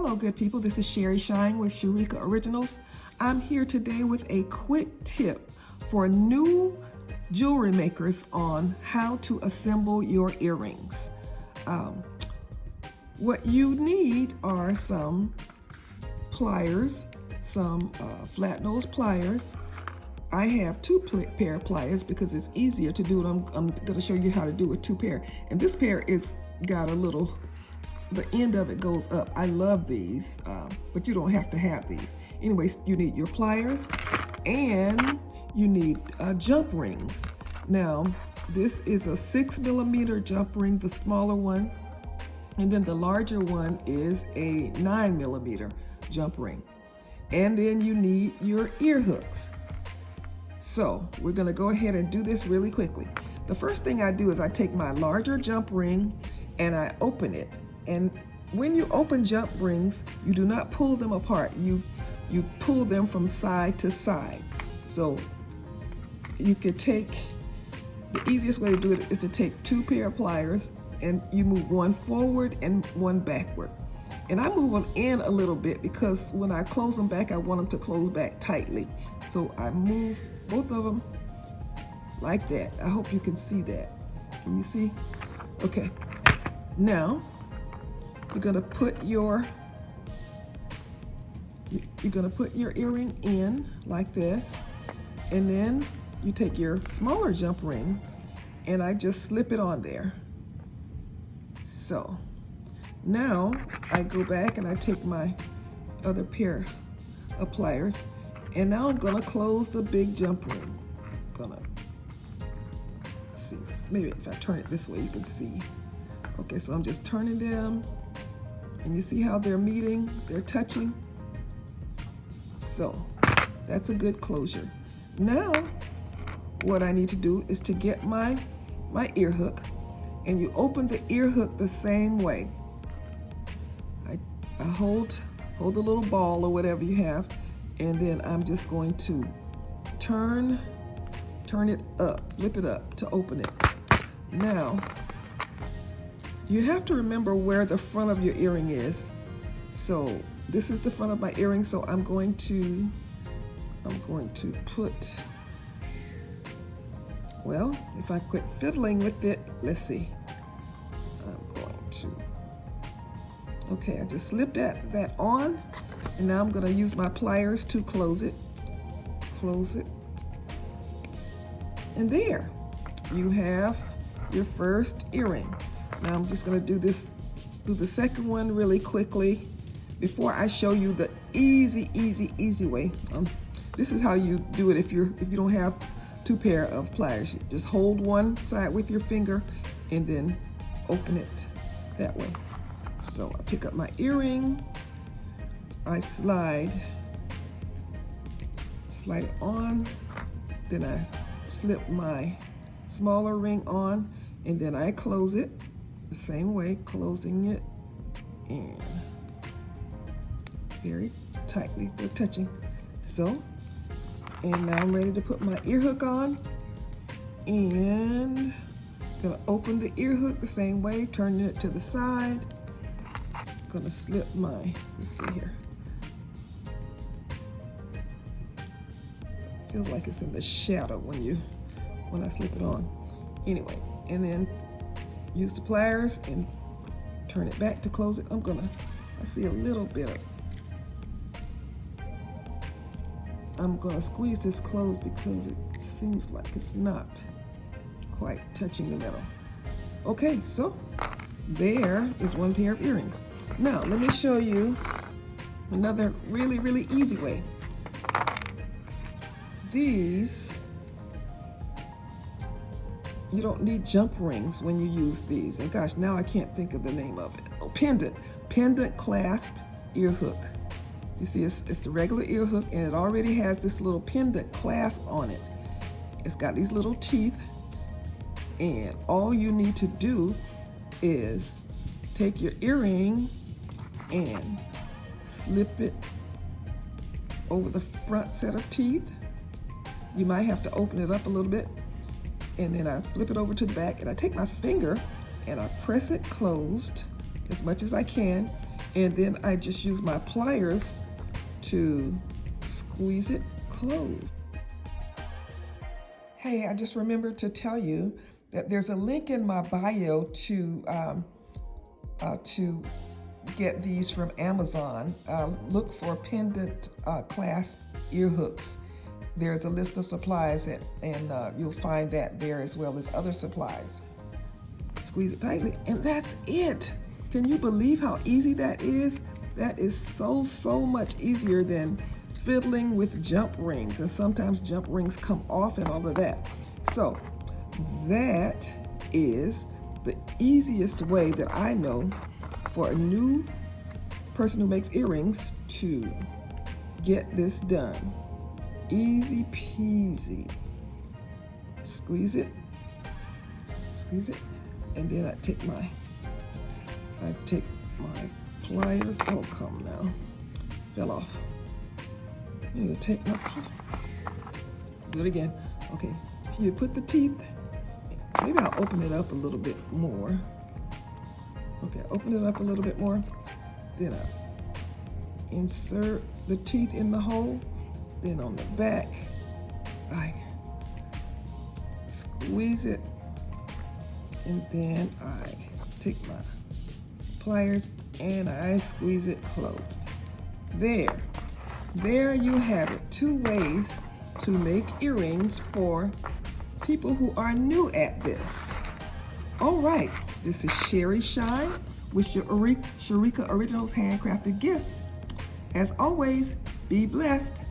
Hello good people, this is Sherry Shine with Sherika Originals. I'm here today with a quick tip for new jewelry makers on how to assemble your earrings. What you need are some pliers, some flat nose pliers. I have two pair of pliers because it's easier to do it. I'm going to show you how to do it 2 pair. And this pair is got a little, the end of it goes up. I love these, but you don't have to have these. Anyways, you need your pliers and you need jump rings. Now, this is a 6mm jump ring, the smaller one. And then the larger one is a 9mm jump ring. And then you need your ear hooks. So we're gonna go ahead and do this really quickly. The first thing I do is I take my larger jump ring and I open it. And when you open jump rings, you do not pull them apart. You pull them from side to side. So you could take, the easiest way to do it is to take 2 pair of pliers and you move one forward and one backward. And I move them in a little bit because when I close them back, I want them to close back tightly. So I move both of them like that. I hope you can see that. Can you see? Okay. Now, you're gonna put your earring in like this, and then you take your smaller jump ring and I just slip it on there. So now I go back and I take my other pair of pliers, and now I'm gonna close the big jump ring. See, maybe if I turn it this way you can see. Okay, so I'm just turning them, and you see how they're meeting, they're touching. So that's a good closure. Now what I need to do is to get my ear hook, and you open the ear hook the same way. I hold the little ball or whatever you have, and then I'm just going to turn it up, flip it up to open it. Now, you have to remember where the front of your earring is. So this is the front of my earring, so I'm going to put, well, if I quit fiddling with it, let's see. Okay, I just slipped that on, and now I'm gonna use my pliers to close it. And there, you have your first earring. Now I'm just gonna do the second one really quickly before I show you the easy way. This is how you do it if you don't have 2 pair of pliers. You just hold one side with your finger and then open it that way. So I pick up my earring, I slide it on, then I slip my smaller ring on, and then I close it the same way, closing it in very tightly, they're touching. So, and now I'm ready to put my ear hook on, and gonna open the ear hook the same way, turning it to the side. Gonna slip my, let's see here. Feels like it's in the shadow when I slip it on. Anyway, and then use the pliers and turn it back to close it. I see a little bit of, I'm gonna squeeze this closed because it seems like it's not quite touching the metal. Okay, so there is 1 pair of earrings. Now, let me show you another really easy way. These, you don't need jump rings when you use these. And gosh, now I can't think of the name of it. Oh, pendant clasp ear hook. You see, it's the regular ear hook, and it already has this little pendant clasp on it. It's got these little teeth, and all you need to do is take your earring and slip it over the front set of teeth. You might have to open it up a little bit, and then I flip it over to the back, and I take my finger and I press it closed as much as I can, And then I just use my pliers to squeeze it closed. Hey, I just remembered to tell you that there's a link in my bio to get these from Amazon. Look for pendant clasp ear hooks. There's a list of supplies and you'll find that there as well as other supplies. Squeeze it tightly and that's it. Can you believe how easy that is? That is so much easier than fiddling with jump rings, and sometimes jump rings come off and all of that. So that is the easiest way that I know for a new person who makes earrings to get this done. Easy peasy. Squeeze it, and then I take my pliers. Oh, come now, fell off. I need to take my, do it again. Okay, so you put the teeth, maybe I'll open it up a little bit more. Okay, open it up a little bit more. Then I insert the teeth in the hole. Then on the back, I squeeze it, and then I take my pliers and I squeeze it closed. There you have it. 2 ways to make earrings for people who are new at this. All right, this is Sherry Shine with Sherika Originals Handcrafted Gifts. As always, be blessed.